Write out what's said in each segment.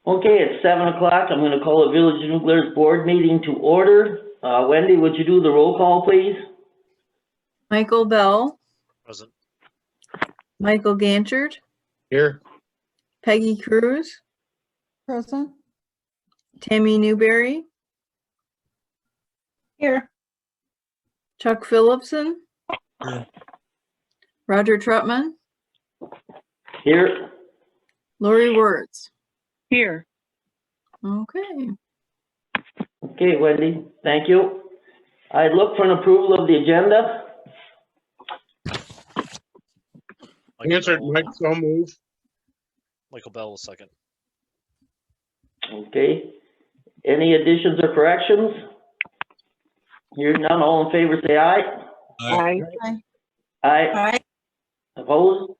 Okay, it's 7 o'clock. I'm going to call the Village of New Glarus Board meeting to order. Wendy, would you do the roll call, please? Michael Bell, Present. Michael Ganchard, Here. Peggy Cruz, Present. Tammy Newberry, Here. Chuck Phillipson, Here. Roger Trutman, Here. Lori Wertz. Here. Okay. Okay, Wendy, thank you. I'd look for an approval of the agenda. Answered, Mike, so move. Michael Bell will second. Okay. Any additions or corrections? Hearing none, all in favor say aye. Aye. Aye. Aye. Opposed?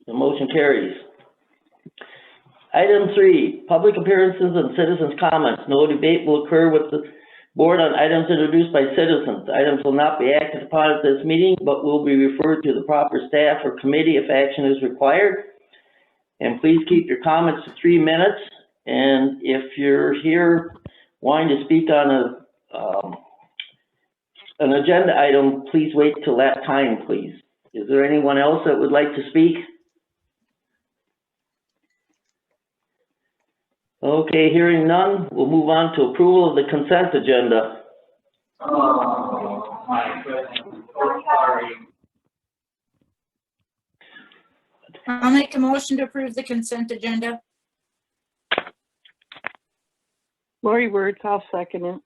The motion carries. Item 3, public appearances and citizens' comments. No debate will occur with the board on items introduced by citizens. Items will not be acted upon at this meeting, but will be referred to the proper staff or committee if action is required. And please keep your comments to 3 minutes. And if you're here wanting to speak on an agenda item, please wait till that time, please. Is there anyone else that would like to speak? Okay, hearing none, we'll move on to approval of the consent agenda. Oh, my goodness, so sorry. I'll make a motion to approve the consent agenda. Lori Wertz, I'll second it.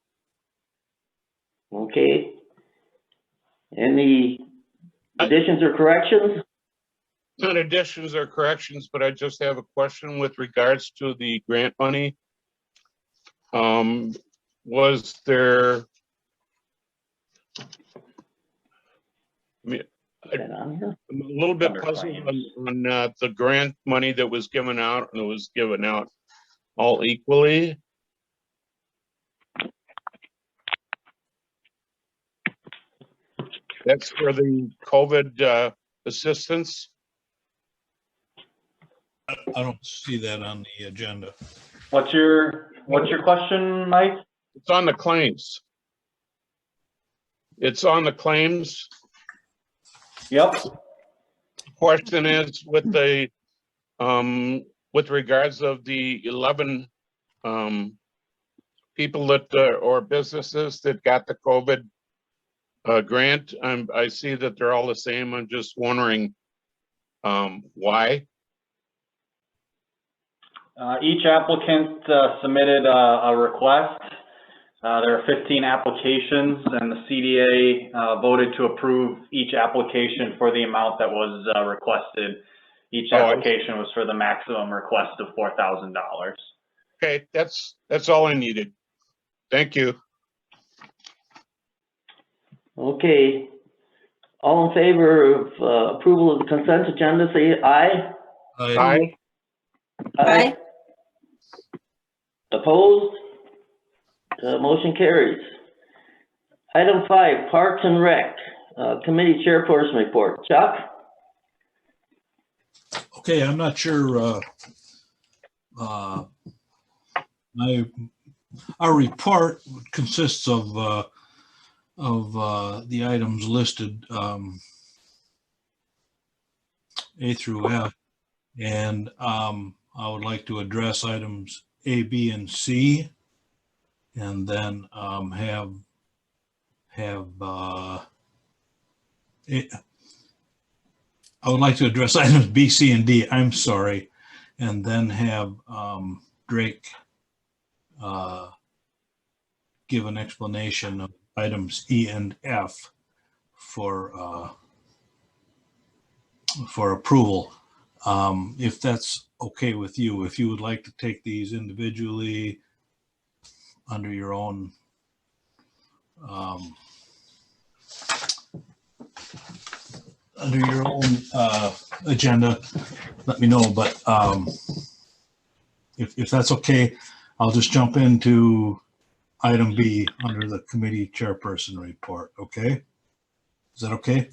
Okay. Any additions or corrections? Not additions or corrections, but I just have a question with regards to the grant money. Was there? I'm a little bit puzzled on the grant money that was given out, and it was given out all equally. That's for the COVID assistance. I don't see that on the agenda. What's your question, Mike? It's on the claims. It's on the claims. Yep. Question is with the with regards of the 11 people that or businesses that got the COVID grant. I see that they're all the same. I'm just wondering why. Each applicant submitted a request. There are 15 applications, and the CDA voted to approve each application for the amount that was requested. Each application was for the maximum request of $4,000. Okay, that's all I needed. Thank you. Okay. All in favor of approval of the consent agenda, say aye. Aye. Aye. Opposed? Motion carries. Item 5, Parks and Rec, Committee Chairperson Report. Chuck? Okay, I'm not sure. Our report consists of the items listed A through F, and I would like to address items A, B, and C, and then I would like to address items B, C, and D. I'm sorry, and then have Drake give an explanation of items E and F for approval. If that's okay with you, if you would like to take these individually under your own agenda, let me know. But if that's okay, I'll just jump into item B under the committee chairperson report. Okay, is that okay?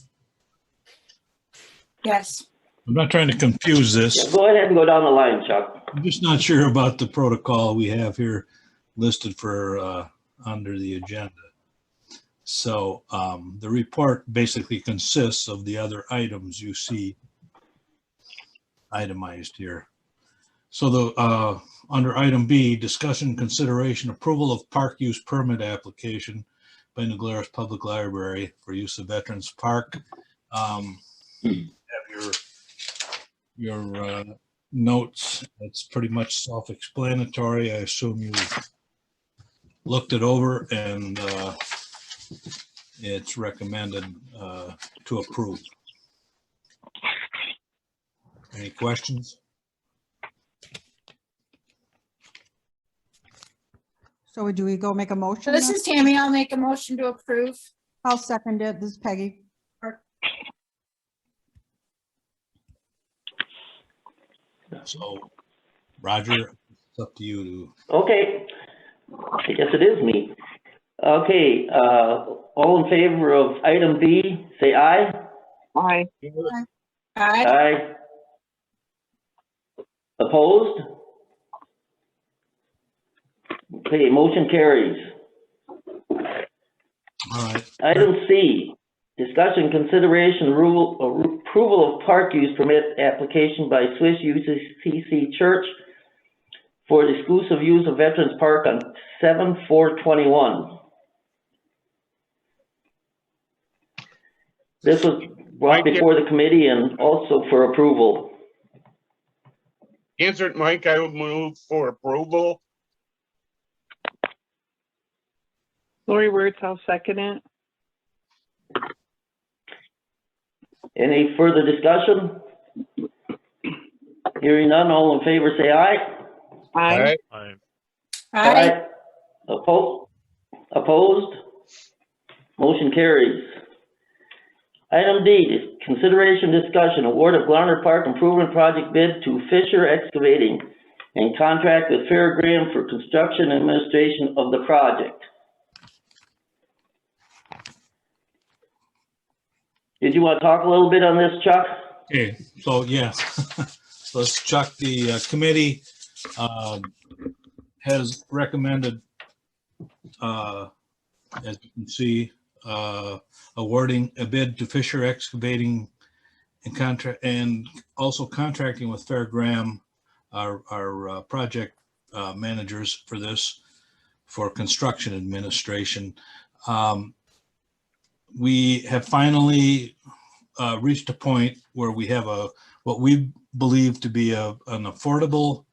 Yes. I'm not trying to confuse Yeah, this. go ahead and go down the line, Chuck. I'm just not sure about the protocol we have here listed for under the agenda. So the report basically consists of the other items you see itemized here. So the under item B, discussion, consideration, approval of park use permit application by the Glarus Public Library for use of Veterans Park. Have your notes. It's pretty much self-explanatory. I assume you looked it over, and it's recommended to approve. Any questions? So do we go make a motion? This is Tammy. I'll make a motion to approve. I'll second it. This is Peggy. So, Roger, it's up to you to. Okay, I guess it is me. Okay, all in favor of item B, say aye. Aye. Aye. Aye. Opposed? Okay, motion carries. All right. Item C, discussion, consideration, approval of park use permit application by Swiss UCC Church for the exclusive use of Veterans Park on 7/4/21. This was brought before the committee and also for approval. Answer it, Mike. I would move for approval. Lori Wertz, I'll second it. Any further discussion? Hearing none, all in favor say aye. Aye. Aye. Aye. Opposed? Motion carries. Item D, consideration discussion, award of Glarner Park Improvement Project bid to Fisher Excavating and contract with Fairgraham for construction and administration of the project. Did you want to talk a little bit on this, Chuck? Okay, so yeah, so it's Chuck, the committee has recommended, as you can see, awarding a bid to Fisher Excavating and also contracting with Fairgraham, our project managers for this, for construction administration. We have finally reached a point where we have what we believe to be an affordable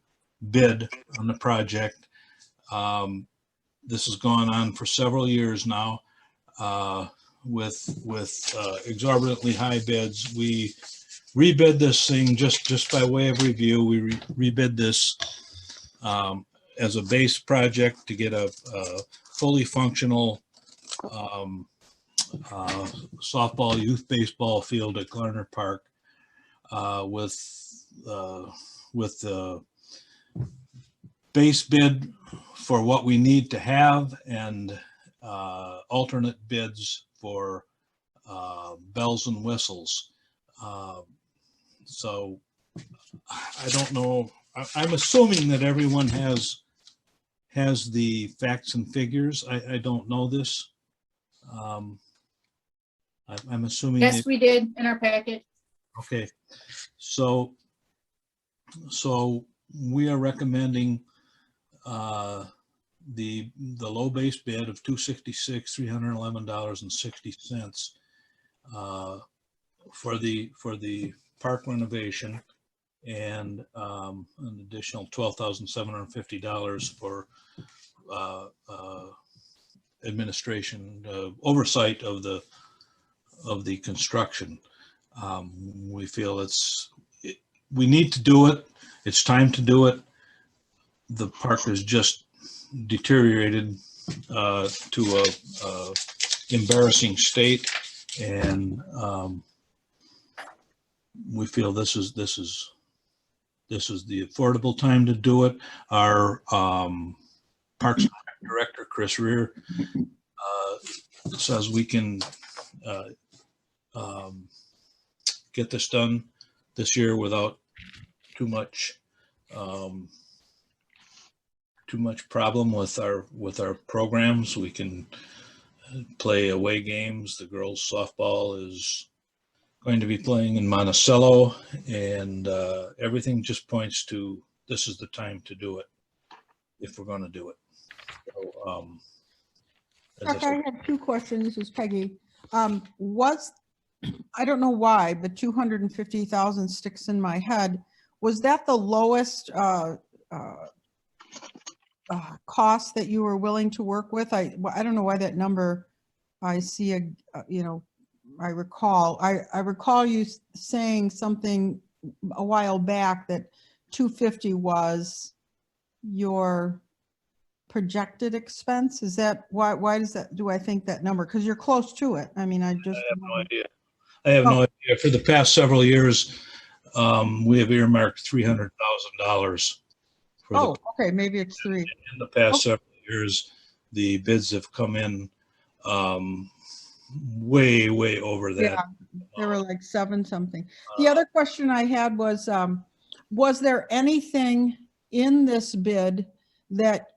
bid on the project. This has gone on for several years now with exorbitantly high bids. We rebid this thing just by way of review. We rebid this as a base project to get a fully functional softball, youth baseball field at Glarner Park with the base bid for what we need to have and alternate bids for bells and whistles. So I don't know. I'm assuming that everyone has the facts and figures. I don't know this. I'm assuming. Yes, we did in our packet. Okay, so we are recommending the low base bid of $266, $311.60 for the park renovation, and an additional $12,750 for administration oversight of the construction. We feel we need to do it. It's time to do it. The park has just deteriorated to a embarrassing state, and we feel this is the affordable time to do it. Our Parks Director, Chris Rear, says we can get this done this year without too much problem with our programs. We can play away games. The girls softball is going to be playing in Monticello, and everything just points to this is the time to do it if we're going to do it. So, as I Chuck, I said, have two questions. This is Peggy. I don't know why, but 250,000 sticks in my head. Was that the lowest cost that you were willing to work with? I don't know why that number, I see I recall you saying something a while back that 250 was your projected expense. Is that why do I think that number? Because you're close to it. I mean, I have no idea. I have no idea. For the past several years, we have earmarked $300,000 for the okay, maybe it's 3. in the past several years. The bids have come in way over that. Yeah, they were like 7 something. The other question I had was there anything in this bid that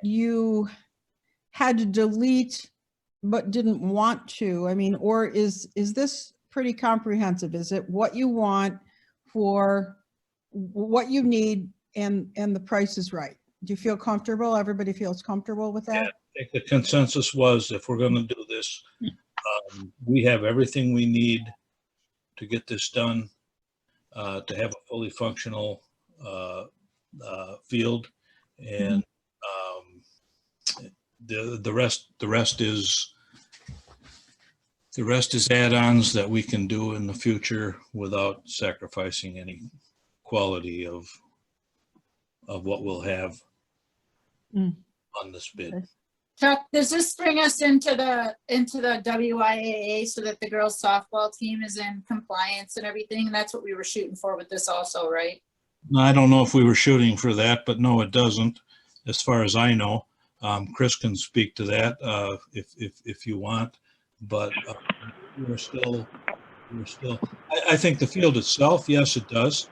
you had to delete but didn't want to? I mean, or is this pretty comprehensive? Is it what you want for what you need and the price is right? Do you feel comfortable? Everybody feels comfortable with that? Yeah, I think the consensus was if we're going to do this, we have everything we need to get this done, to have a fully functional field, and the rest is add-ons that we can do in the future without sacrificing any quality of what we'll have on this bid. Chuck, does this bring us into the WIAA so that the girls softball team is in compliance and everything? That's what we were shooting for with this also, right? No, I don't know if we were shooting for that, but no, it doesn't, as far as I know. Chris can speak to that if you want, but we're still. I think the field itself, yes, it does.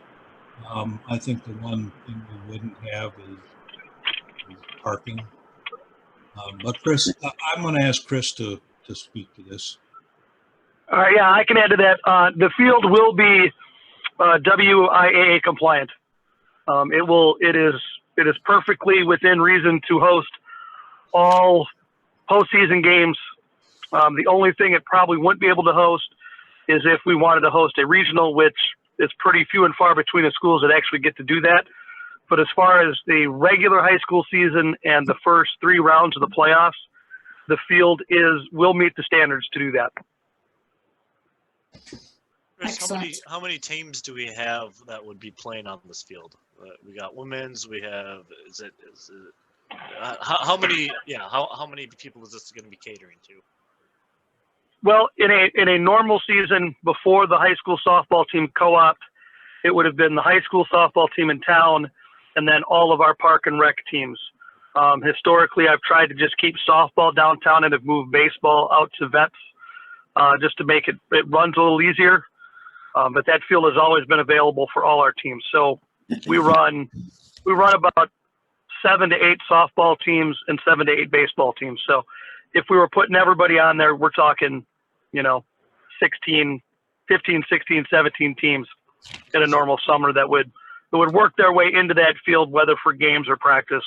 I think the one thing we wouldn't have is parking. But Chris, I'm going to ask Chris to speak to this. Yeah, I can add to that. The field will be WIAA compliant. It is perfectly within reason to host all postseason games. The only thing it probably wouldn't be able to host is if we wanted to host a regional, which is pretty few and far between the schools that actually get to do that. But as far as the regular high school season and the first 3 rounds of the playoffs, the field will meet the standards to do that. Chris, how many teams do we have that would be playing on this field? We got women's. We have. How many? Yeah. How many people is this going to be catering to? Well, in a normal season before the high school softball team co-opt, it would have been the high school softball team in town, and then all of our park and rec teams. Historically, I've tried to just keep softball downtown and have moved baseball out to vets, just to make it runs a little easier. But that field has always been available for all our teams. So we run about 7 to 8 softball teams and 7 to 8 baseball teams. So if we were putting everybody on there, we're talking, 15, 16, 17 teams in a normal summer that would work their way into that field, whether for games or practice.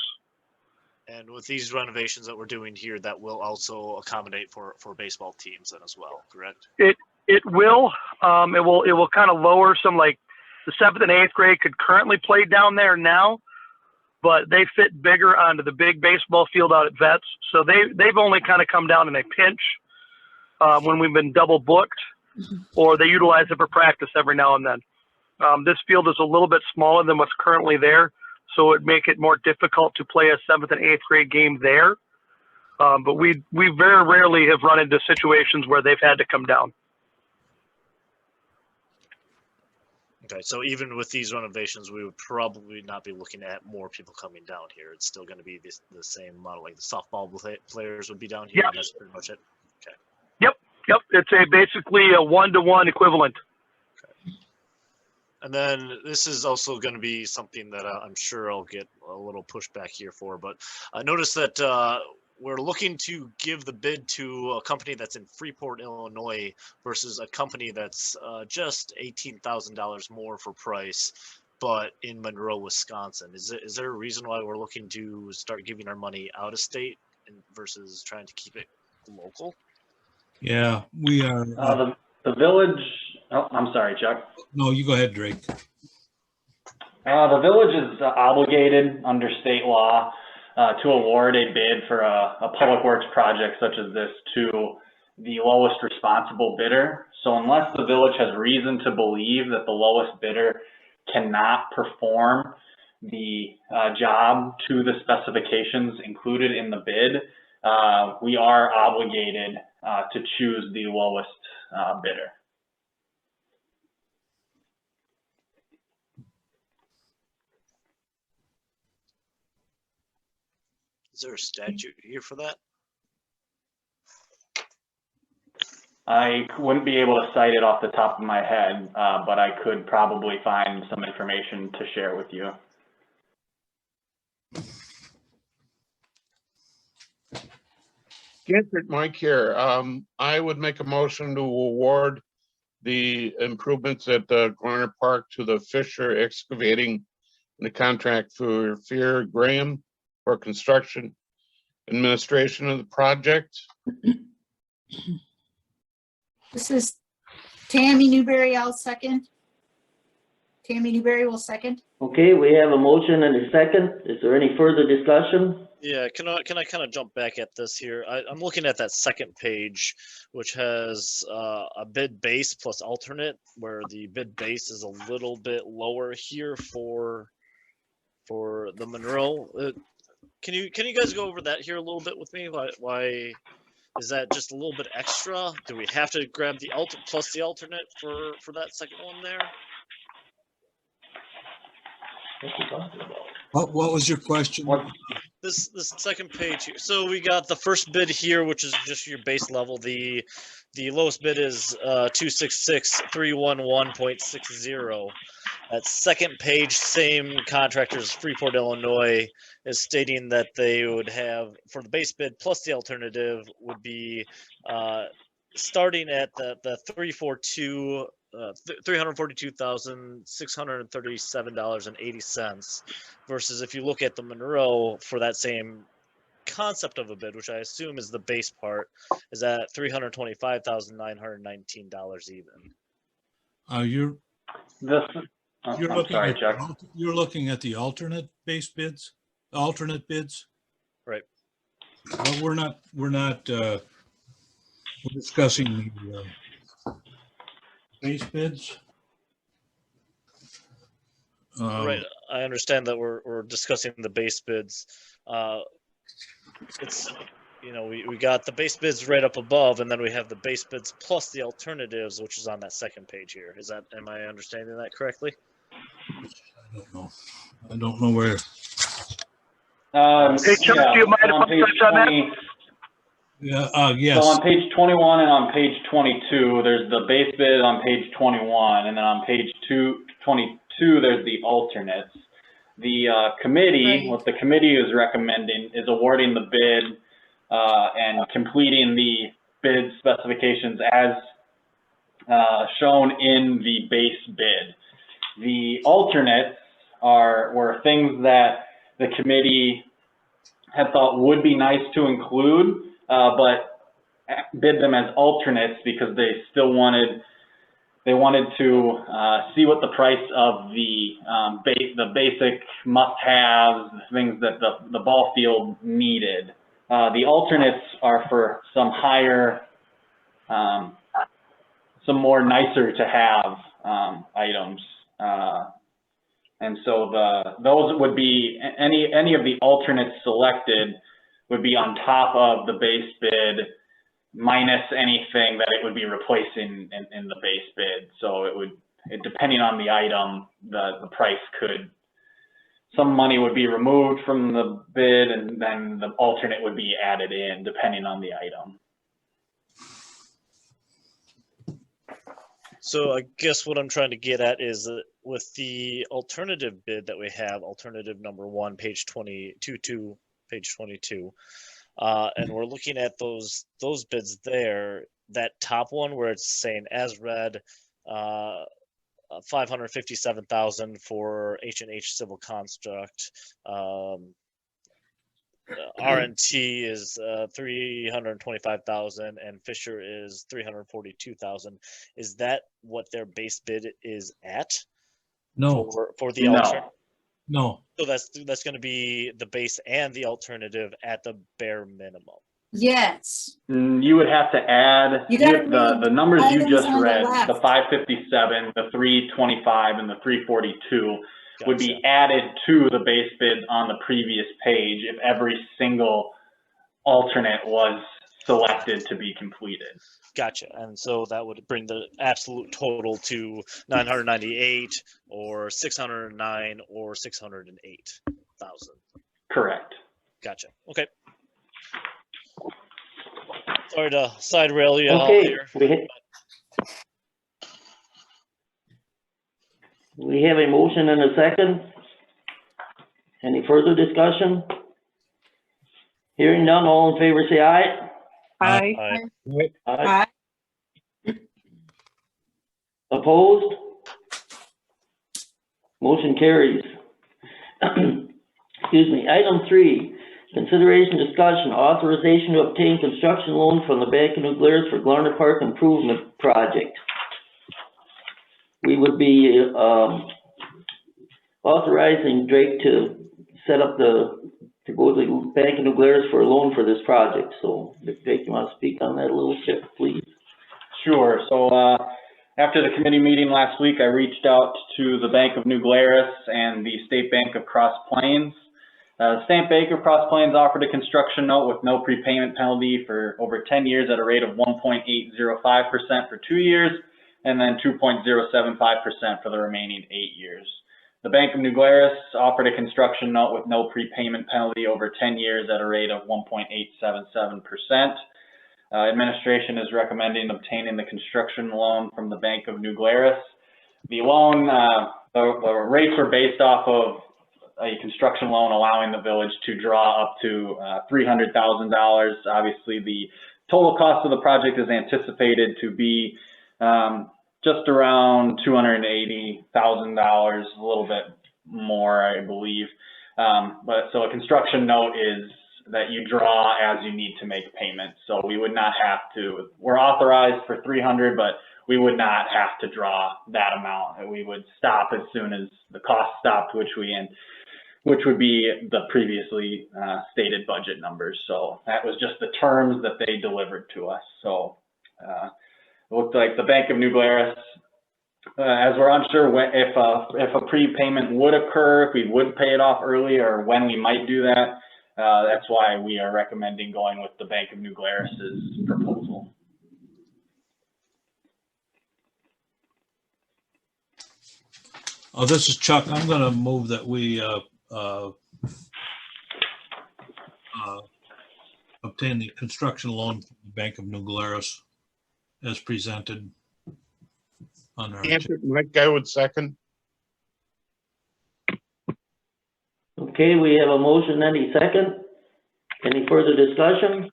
And with these renovations that we're doing here, that will also accommodate for baseball teams then as well, correct? It will. It will kind of lower some, like the 7th and 8th grade could currently play down there now, but they fit bigger onto the big baseball field out at Vets. So they've only kind of come down in a pinch when we've been double booked, or they utilize it for practice every now and then. This field is a little bit smaller than what's currently there, so it would make it more difficult to play a 7th and 8th grade game there. But we very rarely have run into situations where they've had to come down. Okay, so even with these renovations, we would probably not be looking at more people coming down here. It's still going to be the same model, like the softball players would be down here. Yep. And that's pretty much it. Okay. Yep. It's basically a 1-to-1 equivalent. And then this is also going to be something that I'm sure I'll get a little pushback here for, but I noticed that we're looking to give the bid to a company that's in Freeport, Illinois versus a company that's just $18,000 more for price, but in Monroe, Wisconsin. Is there a reason why we're looking to start giving our money out of state versus trying to keep it local? Yeah, we are. The village, oh, I'm sorry, Chuck. No, you go ahead, Drake. The village is obligated under state law to award a bid for a public works project such as this to the lowest responsible bidder. So unless the village has reason to believe that the lowest bidder cannot perform the job to the specifications included in the bid, we are obligated to choose the lowest bidder. Is there a statute here for that? I wouldn't be able to cite it off the top of my head, but I could probably find some information to share with you. Gensert, Mike here. I would make a motion to award the improvements at the Glarus Park to the Fisher Excavating and the contract for Fear Graham for construction administration of the project. This is Tammy Newberry, I'll second. Tammy Newberry will second. Okay, we have a motion and a second. Is there any further discussion? Yeah, can I kind of jump back at this here? I'm looking at that second page, which has a bid base plus alternate, where the bid base is a little bit lower here for the Monroe. Can you guys go over that here a little bit with me? Why is that just a little bit extra? Do we have to grab the plus the alternate for that second one there? What was your question? This second page here. So we got the first bid here, which is just your base level. The lowest bid is 266,311.60. That second page, same contractors, Freeport, Illinois, is stating that they would have, for the base bid plus the alternative, would be starting at the $342,637.80 versus if you look at the Monroe for that same concept of a bid, which I assume is the base part, is at $325,919 even. You're looking at the alternate base bids, alternate bids. Right. But we're not we're discussing the base bids. Right. I understand that we're discussing the base bids. It's, we got the base bids right up above, and then we have the base bids plus the alternatives, which is on that second page here. Am I understanding that correctly? I don't know where. Hey, Chuck, do you mind if I touch on that? Yeah, yes. So on page 21 and on page 22, there's the base bid on page 21, and then on page 22, there's the alternates. The committee, what the committee is recommending is awarding the bid and completing the bid specifications as shown in the base bid. The alternates were things that the committee had thought would be nice to include, but bid them as alternates because they still wanted to see what the price of the basic must-haves, things that the ball field needed. The alternates are for some higher, some more nicer to have items. And so those would be, any of the alternates selected would be on top of the base bid minus anything that it would be replacing in the base bid. So depending on the item, the price some money would be removed from the bid and then the alternate would be added in depending on the item. So I guess what I'm trying to get at is that with the alternative bid that we have, alternative number 1, page 22, page 22, and we're looking at those bids there. That top one where it's saying as read, 557,000 for H&H Civil Construct. R&T is 325,000 and Fisher is 342,000. Is that what their base bid is at No, for the No. alternative? no, So that's going to be the base and the alternative at the bare minimum. Yes. You would have to add You gotta the read numbers you items just on the read, the left. 557, the 325, and the 342 would be Gotcha. added to the base bid on the previous page if every single alternate was selected to be completed. Gotcha. And so that would bring the absolute total to 998 or 609 or 608,000. Correct. Gotcha. Okay. Sorry to side rail you all Okay, here. we have a motion and a second. Any further discussion? Hearing none, all in favor say aye. Aye. Aye. Aye. Opposed? Motion carries. Excuse me. Item 3, consideration, discussion, authorization to obtain construction loan from the Bank of New Glarus for Glarner Park Improvement Project. We would be authorizing Drake to set up to go to the Bank of New Glarus for a loan for this project. So, Drake, you want to speak on that a little bit, please? Sure. So after the committee meeting last week, I reached out to the Bank of New Glarus and the State Bank of Cross Plains. State Bank of Cross Plains offered a construction note with no prepayment penalty for over 10 years at a rate of 1.805% for 2 years, and then 2.075% for the remaining 8 years. The Bank of New Glarus offered a construction note with no prepayment penalty over 10 years at a rate of 1.877%. Administration is recommending obtaining the construction loan from the Bank of New Glarus. The loan, the rates were based off of a construction loan allowing the village to draw up to $300,000. Obviously, the total cost of the project is anticipated to be just around $280,000, a little bit more, I believe. But so a construction note is that you draw as you need to make payments. So we would not have to, we're authorized for 300, but we would not have to draw that amount. We would stop as soon as the cost stopped, which would be the previously stated budget numbers. So that was just the terms that they delivered to us. So it looked like the Bank of New Glarus, as we're unsure if a prepayment would occur, if we would pay it off early, or when we might do that. That's why we are recommending going with the Bank of New Glarus's proposal. Oh, this is Chuck. I'm going to move that we obtain the construction loan from the Bank of New Glarus as presented on our. Mike, I would second. Okay, we have a motion, any second? Any further discussion?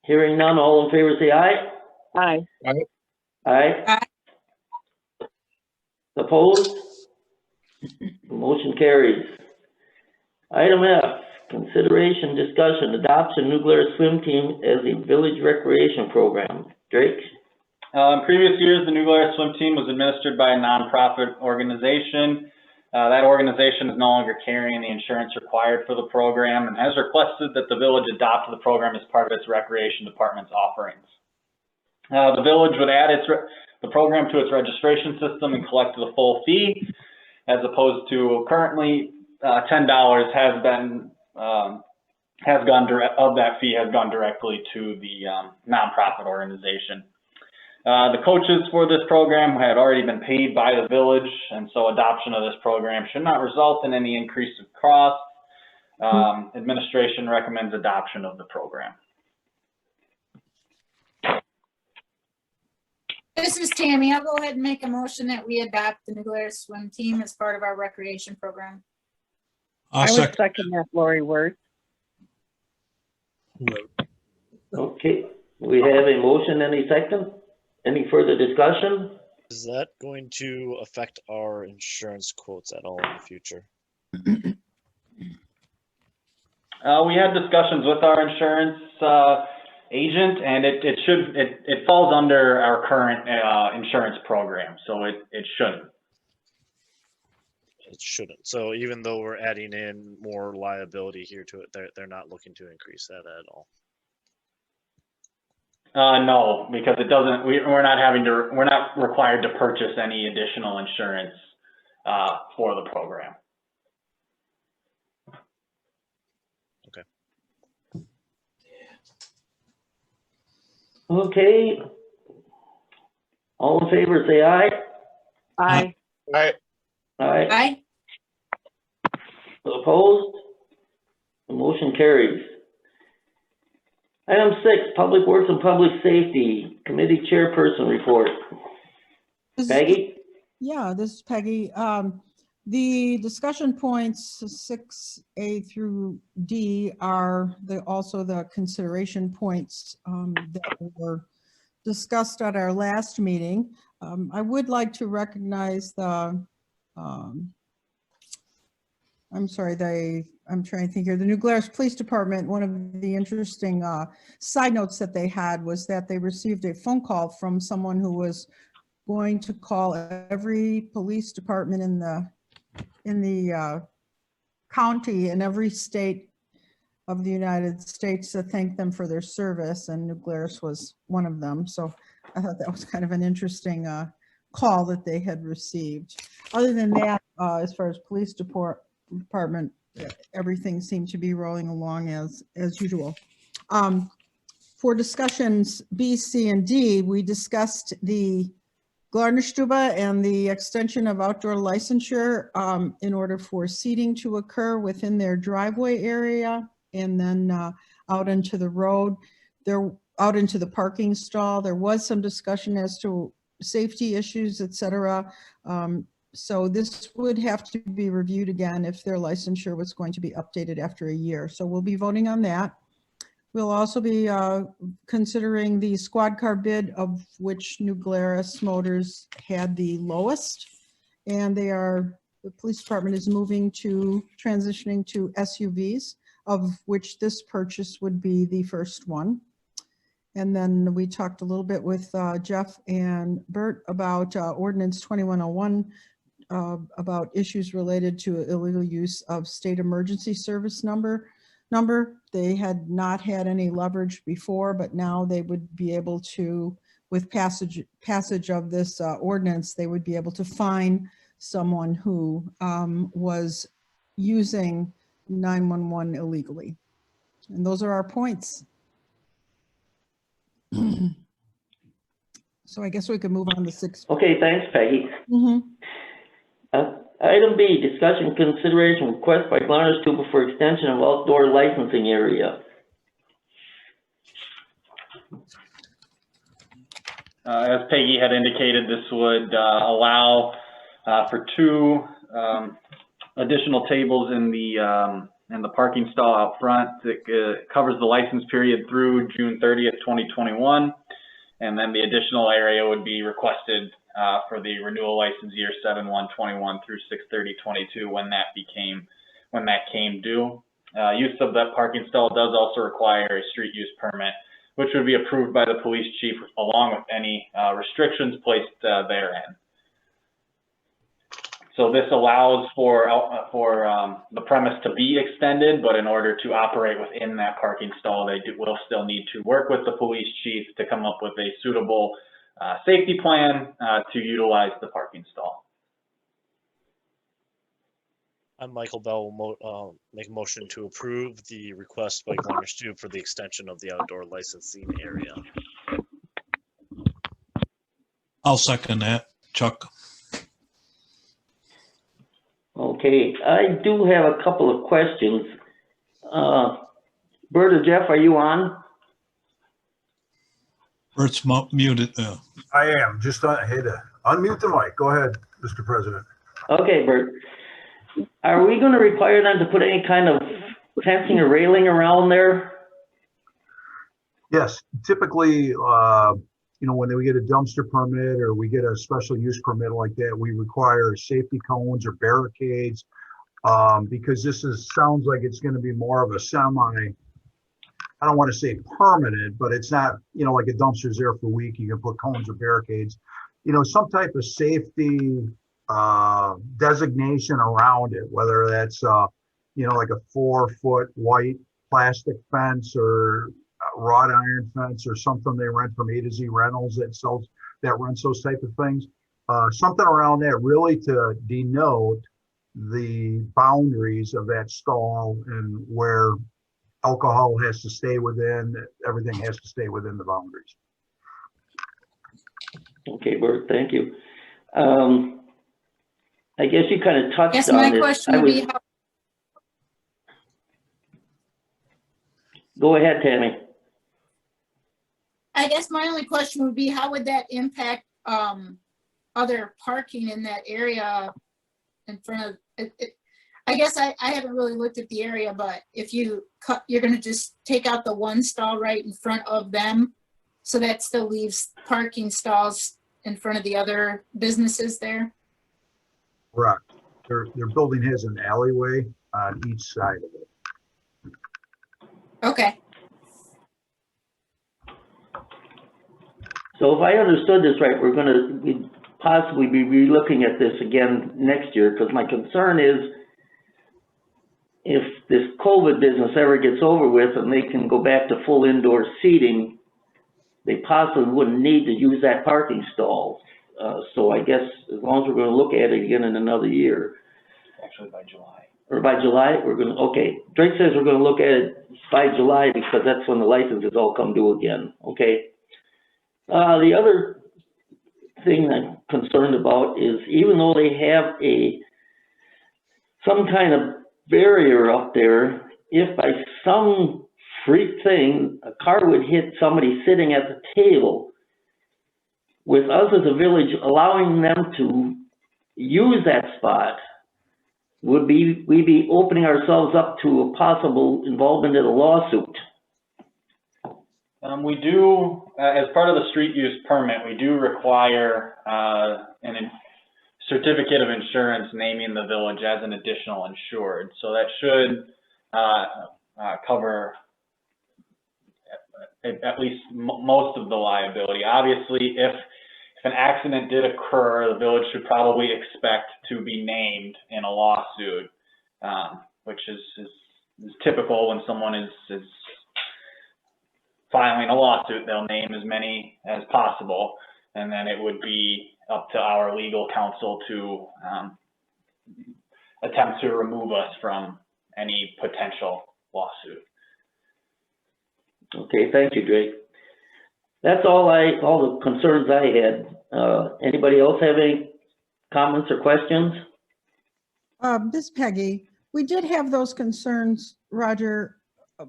Hearing none, all in favor say aye. Aye. Aye. Aye. Opposed? Motion carries. Item F, consideration, discussion, adoption New Glarus swim team as a village recreation program. Drake? In previous years, the New Glarus swim team was administered by a nonprofit organization. That organization is no longer carrying the insurance required for the program and has requested that the village adopt the program as part of its recreation department's offerings. The village would add the program to its registration system and collect the full fee, as opposed to currently $10 has gone direct of that fee has gone directly to the nonprofit organization. The coaches for this program had already been paid by the village, and so adoption of this program should not result in any increase of cost. Administration recommends adoption of the program. This is Tammy. I'll go ahead and make a motion that we adopt the New Glarus swim team as part of our recreation program. I'll I would second. second that, Lori Word. Okay, we have a motion, any second? Any further discussion? Is that going to affect our insurance quotes at all in the future? We had discussions with our insurance agent, and it falls under our current insurance program, so it shouldn't. It shouldn't. So even though we're adding in more liability here to it, they're not looking to increase that at all. No, because it doesn't. We're not required to purchase any additional insurance for the program. Okay. All in favor, say aye. Aye. Aye. Aye. Aye. Opposed? The motion carries. Item 6, Public Works and Public Safety Committee Chairperson Report. Peggy? Yeah, this is Peggy. The discussion points 6A through D are also the consideration points that were discussed at our last meeting. I would like to recognize the, I'm trying to think here, the New Glarus Police Department. One of the interesting side notes that they had was that they received a phone call from someone who was going to call every police department in the county in every state of the United States to thank them for their service, and New Glarus was one of them. So I thought that was kind of an interesting call that they had received. Other than that, as far as police department, everything seemed to be rolling along as usual. For discussions B, C, and D, we discussed the Glarnerstube and the extension of outdoor licensure in order for seating to occur within their driveway area and then out into the road. Out into the parking stall. There was some discussion as to safety issues, et cetera. So this would have to be reviewed again if their licensure was going to be updated after a year. So we'll be voting on that. We'll also be considering the squad car bid, of which New Glarus Motors had the lowest. And the police department is transitioning to SUVs, of which this purchase would be the first one. And then we talked a little bit with Jeff and Bert about Ordinance 2101, about issues related to illegal use of state emergency service number. They had not had any leverage before, but now they would be able to, with passage of this ordinance, they would be able to fine someone who was using 911 illegally. And those are our points. So I guess we could move on to 6. Okay, thanks, Peggy. Mm-hmm. Item B, discussion consideration request by Glarnerstube for extension of outdoor licensing area. As Peggy had indicated, this would allow for 2 additional tables in the parking stall out front. It covers the license period through June 30th, 2021. And then the additional area would be requested for the renewal license year 7/1/21 through 6/30/22 when that came due. Use of that parking stall does also require a street use permit, which would be approved by the police chief along with any restrictions placed therein. So this allows for the premise to be extended, but in order to operate within that parking stall, they will still need to work with the police chief to come up with a suitable safety plan to utilize the parking stall. I'm Michael Bell. Will make a motion to approve the request by Glarnerstube for the extension of the outdoor licensing area. I'll second that, Chuck. Okay, I do have a couple of questions. Bert or Jeff, are you on? Bert's muted. I am, just had to unmute the mic. Go ahead, Mr. President. Okay, Bert. Are we gonna require them to put any kind of fencing or railing around there? Yes, typically, when we get a dumpster permit or we get a special use permit like that, we require safety cones or barricades. Because sounds like it's gonna be more of a I don't want to say permanent, but it's not, like a dumpster's there for a week, you can put cones or barricades. Some type of safety designation around it, whether that's, like a 4-foot white plastic fence or wrought iron fence or something they rent from A to Z Rentals that rents those type of things. Something around that really to denote the boundaries of that stall and where alcohol has to stay within, everything has to stay within the boundaries. Okay, Bert, thank you. I guess you kind of touched Yes, on my it. question would be, Go ahead, Tammy. I guess my only question would be, how would that impact other parking in that area in front of it? I guess I haven't really looked at the area, but if you're going to just take out the one stall right in front of them, so that still leaves parking stalls in front of the other businesses there? Correct. Their building has an alleyway on each side of it. Okay. So if I understood this right, we'd possibly be relooking at this again next year, because my concern is if this COVID business ever gets over with and they can go back to full indoor seating, they possibly wouldn't need to use that parking stall. So I guess as long as we're going to look at it again in another year. Actually by July. Or by July, okay. Drake says we're going to look at it by July because that's when the licenses all come due again, okay? The other thing I'm concerned about is even though they have some kind of barrier up there, if by some freak thing, a car would hit somebody sitting at the table, with us as a village allowing them to use that spot, would we be opening ourselves up to a possible involvement in a lawsuit? We do, as part of the street use permit, we do require a certificate of insurance naming the village as an additional insured. So that should cover at least most of the liability. Obviously, if an accident did occur, the village should probably expect to be named in a lawsuit, which is typical when someone is filing a lawsuit. They'll name as many as possible, and then it would be up to our legal counsel to attempt to remove us from any potential lawsuit. Okay, thank you, Drake. That's all the concerns I had. Anybody else have any comments or questions? This is Peggy. We did have those concerns, Roger,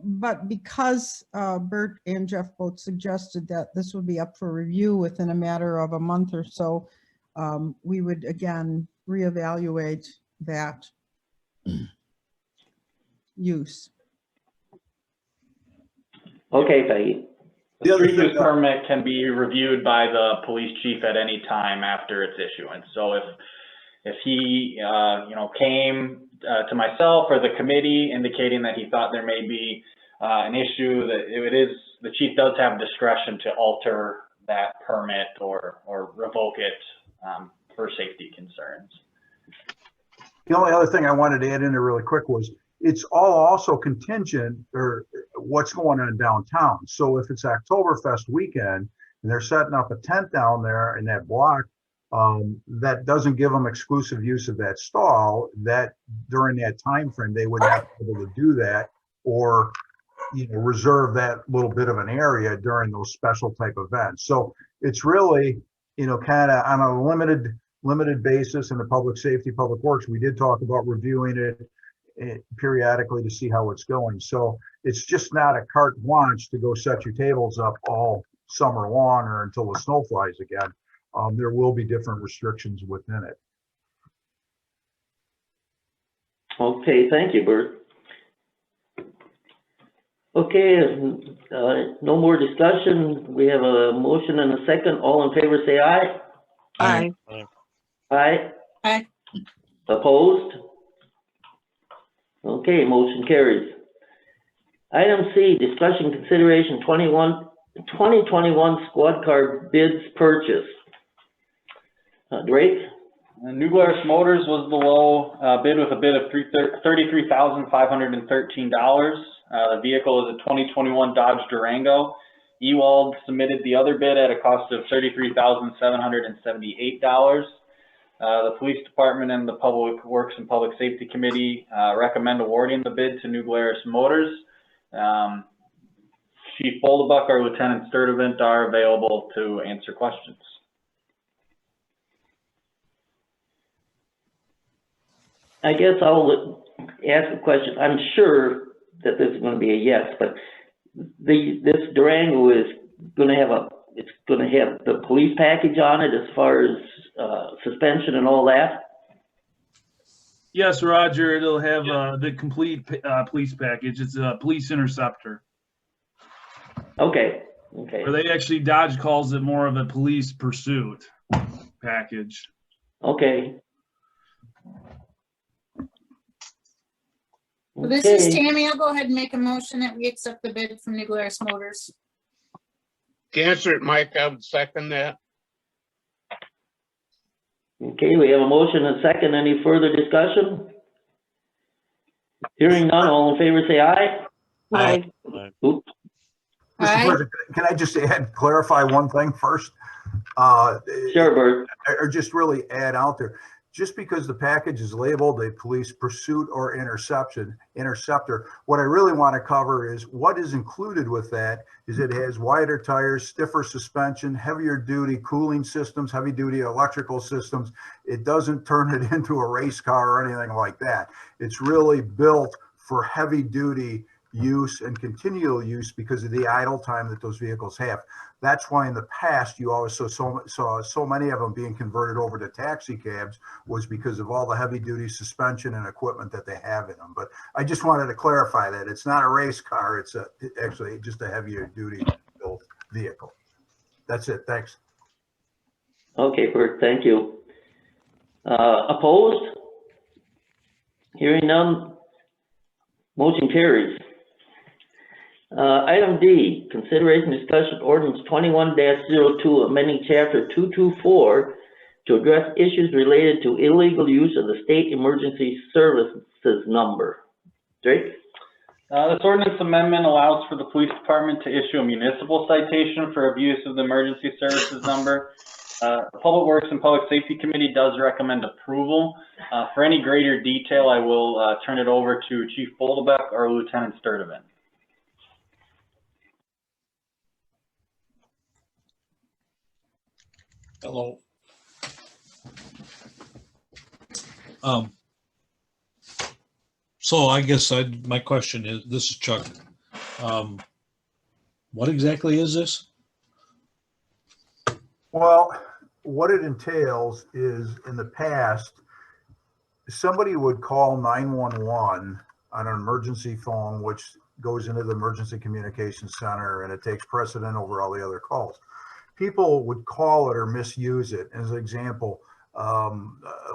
but because Bert and Jeff both suggested that this would be up for review within a matter of a month or so, we would again reevaluate that use. Okay, Peggy. The street use permit can be reviewed by the police chief at any time after its issuance. So if he came to myself or the committee indicating that he thought there may be an issue, that the chief does have discretion to alter that permit or revoke it for safety concerns. The only other thing I wanted to add in there really quick was it's all also contingent or what's going on downtown. So if it's Oktoberfest weekend and they're setting up a tent down there in that block, that doesn't give them exclusive use of that stall, that during that time frame they would not be able to do that or reserve that little bit of an area during those special type events. So it's really kind of on a limited basis in the public safety, public works. We did talk about reviewing it periodically to see how it's going. So it's just not a carte blanche to go set your tables up all summer long or until the snow flies again. There will be different restrictions within it. Okay, thank you, Bert. Okay, no more discussion. We have a motion and a second. All in favor, say aye. Aye. Aye. Aye. Opposed? Okay, motion carries. Item C, discussion consideration 2021 squad car bids purchase. Drake? New Glarus Motors was the low bid with a bid of $33,513. The vehicle is a 2021 Dodge Durango. Ewald submitted the other bid at a cost of $33,778. The Police Department and the Public Works and Public Safety Committee recommend awarding the bid to New Glarus Motors. Chief Boldebuck or Lieutenant Sturdivant are available to answer questions. I guess I'll ask a question. I'm sure that this is going to be a yes, but this Durango is going to have it's going to have the police package on it as far as suspension and all that? Yes, Roger, it'll have the complete police package. It's a police interceptor. Okay, okay. Or they actually, Dodge calls it more of a police pursuit package. Okay. So this is Okay. Tammy. I'll go ahead and make a motion that we accept the bid from New Glarus Motors. To answer it, Mike, I would second that. Okay, we have a motion and a second. Any further discussion? Hearing none, all in favor say aye. Aye. Oops. Mr. Aye. President, can I just clarify one thing first? Sure, Bert. Or just really add out there, just because the package is labeled a police pursuit or interceptor, what I really want to cover is what is included with that is it has wider tires, stiffer suspension, heavier duty cooling systems, heavy duty electrical systems. It doesn't turn it into a race car or anything like that. It's really built for heavy duty use and continual use because of the idle time that those vehicles have. That's why in the past you always saw so many of them being converted over to taxi cabs, was because of all the heavy duty suspension and equipment that they have in them. But I just wanted to clarify that it's not a race car, it's actually just a heavier duty built vehicle. That's it. Thanks. Okay, Bert, thank you. Opposed? Hearing none, motion carries. Item D, consideration discussion ordinance 21-02, amending chapter 224 to address issues related to illegal use of the state emergency services number. Drake? This ordinance amendment allows for the police department to issue a municipal citation for abuse of the emergency services number. The Public Works and Public Safety Committee does recommend approval. For any greater detail, I will turn it over to Chief Boldebuck or Lieutenant Sturdivant. Hello. So I guess my question is, this is Chuck. What exactly is this? Well, what it entails is in the past, somebody would call 911 on an emergency phone, which goes into the emergency communications center, and it takes precedent over all the other calls. People would call it or misuse it. As an example,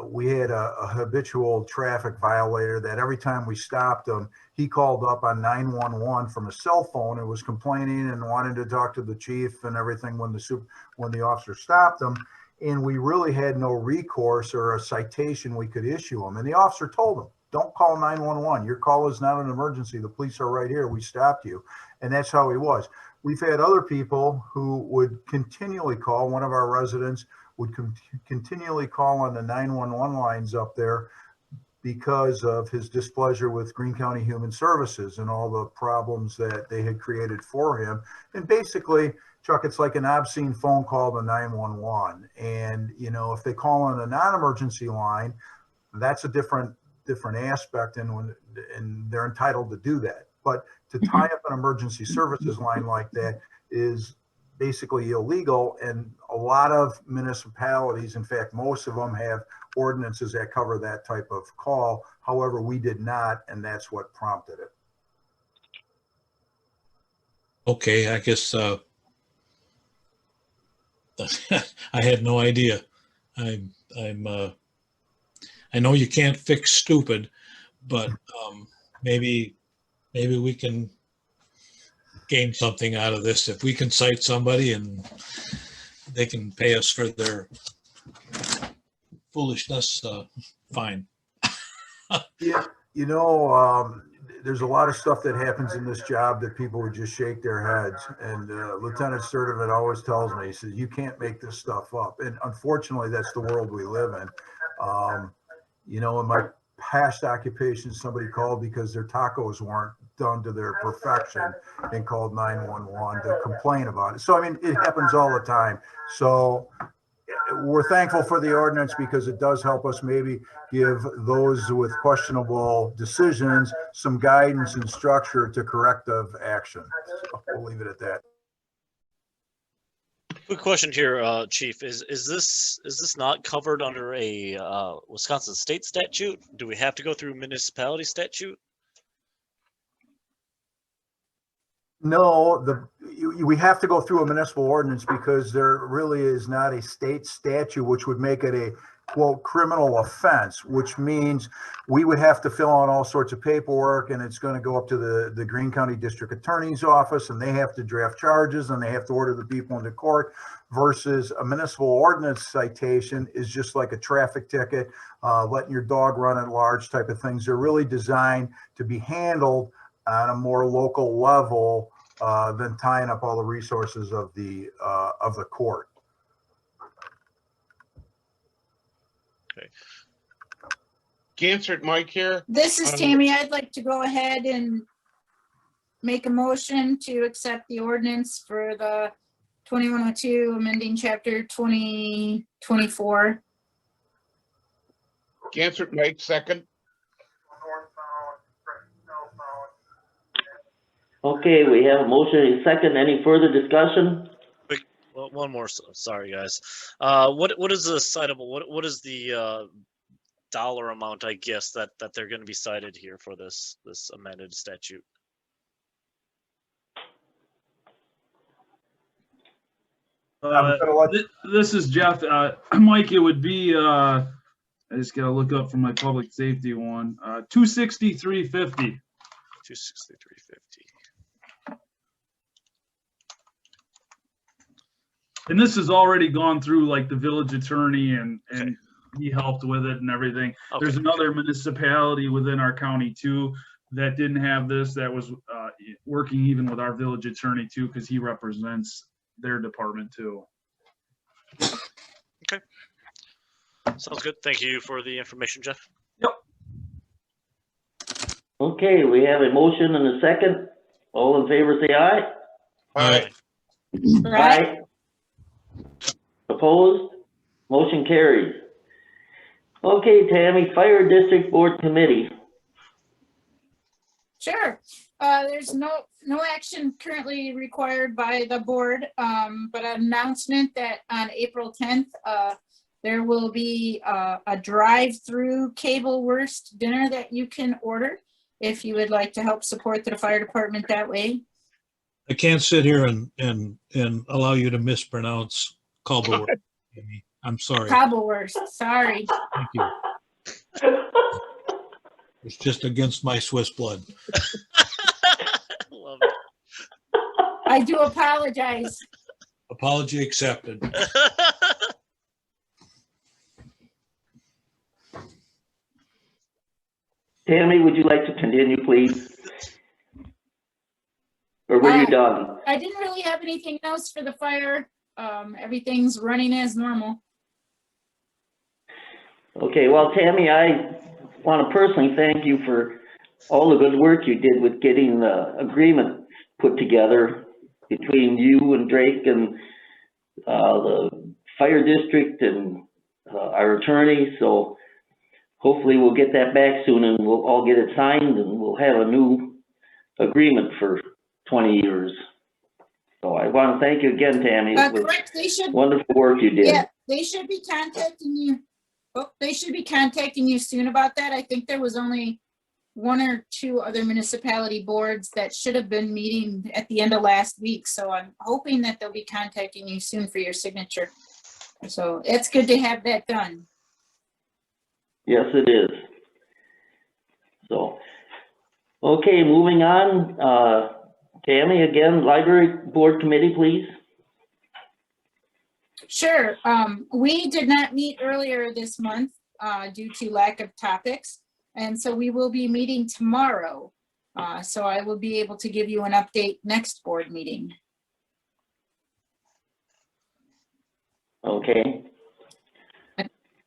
we had a habitual traffic violator that every time we stopped him, he called up on 911 from a cell phone and was complaining and wanted to talk to the chief and everything when the officer stopped him. And we really had no recourse or a citation we could issue him. And the officer told him, don't call 911. Your call is not an emergency. The police are right here. We stopped you. And that's how he was. We've had other people who would continually call. One of our residents would continually call on the 911 lines up there because of his displeasure with Greene County Human Services and all the problems that they had created for him. And basically, Chuck, it's like an obscene phone call to 911. And, you know, if they call on a non-emergency line, that's a different aspect, and they're entitled to do that. But to tie up an emergency services line like that is basically illegal, and a lot of municipalities, in fact, most of them have ordinances that cover that type of call. However, we did not, and that's what prompted it. Okay, I guess I had no idea. I know you can't fix stupid, but maybe we can gain something out of this. If we can cite somebody and they can pay us for their foolishness, fine. Yeah, there's a lot of stuff that happens in this job that people would just shake their heads. And Lieutenant Sturdivant always tells me, he says, you can't make this stuff up. And unfortunately, that's the world we live in. In my past occupation, somebody called because their tacos weren't done to their perfection and called 911 to complain about it. So, I mean, it happens all the time. So we're thankful for the ordinance because it does help us maybe give those with questionable decisions some guidance and structure to corrective action. So we'll leave it at that. Quick question here, Chief. Is this not covered under a Wisconsin state statute? Do we have to go through municipality statute? No, we have to go through a municipal ordinance because there really is not a state statute which would make it a quote criminal offense, which means we would have to fill out all sorts of paperwork, and it's going to go up to the Greene County District Attorney's Office, and they have to draft charges and they have to order the people into court, versus a municipal ordinance citation is just like a traffic ticket, letting your dog run at large type of things. They're really designed to be handled on a more local level than tying up all the resources of the court. Okay. Gansert Mike here. This is Tammy. I'd like to go ahead and make a motion to accept the ordinance for the 2102 amending chapter 2024. Gansert Mike, second. Okay, we have a motion and a second. Any further discussion? Well, one more. Sorry, guys. What is the citable? What is the dollar amount? I guess that they're going to be cited here for this amended statute. This is Jeff. Mike, it would be. I just gotta look up from my public safety one. 263.50. 263.50. And this has already gone through like the village attorney and he helped with it and everything. Okay. There's another municipality within our county too that didn't have this, that was working even with our village attorney too, because he represents their department too. Okay. Sounds good. Thank you for the information, Jeff. Yep. Okay, we have a motion and a second. All in favor, say aye. Aye. Right? Opposed? Motion carries. Okay, Tammy, Fire District Board Committee. Sure. There's no action currently required by the board, but an announcement that on April 10th, there will be a drive-through cable wurst dinner that you can order if you would like to help support the fire department that way. I can't sit here and allow you to mispronounce Cobbleworth. I'm sorry. Cobblewurst, sorry. Thank you. It's just against my Swiss blood. Love it. I do apologize. Apology accepted. Tammy, would you like to continue, please? Or were you done? I didn't really have anything else for the fire. Everything's running as normal. Okay, well, Tammy, I want to personally thank you for all the good work you did with getting the agreement put together between you and Drake and the fire district and our attorney. So hopefully we'll get that back soon and we'll all get it signed and we'll have a new agreement for 20 years. So I want to thank you again, Tammy. It was Correct, they should, wonderful work you did. yeah, they should be contacting you. Oh, they should be contacting you soon about that. I think there was only one or two other municipality boards that should have been meeting at the end of last week. So I'm hoping that they'll be contacting you soon for your signature. So it's good to have that done. Yes, it is. So, okay, moving on. Tammy, again, library board committee, please. Sure. We did not meet earlier this month due to lack of topics. And so we will be meeting tomorrow. So I will be able to give you an update next board meeting. Okay.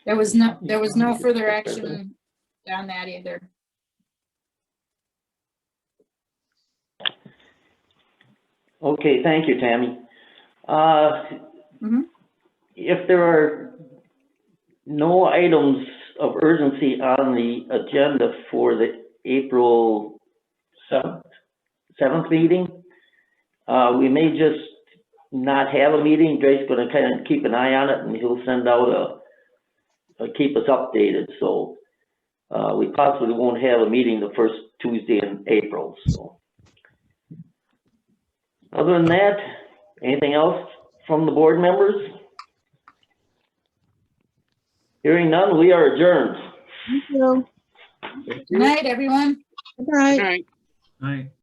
There was no further action on that either. Okay, thank you, Tammy. If there are no items of urgency on the agenda for the April 7th meeting, we may just not have a meeting. Drake's gonna kind of keep an eye on it, and he'll send out keep us updated. So we possibly won't have a meeting the first Tuesday in April. So other than that, anything else from the board members? Hearing none, we are adjourned. Thank you. Good night, everyone. Good night. Good night. Right.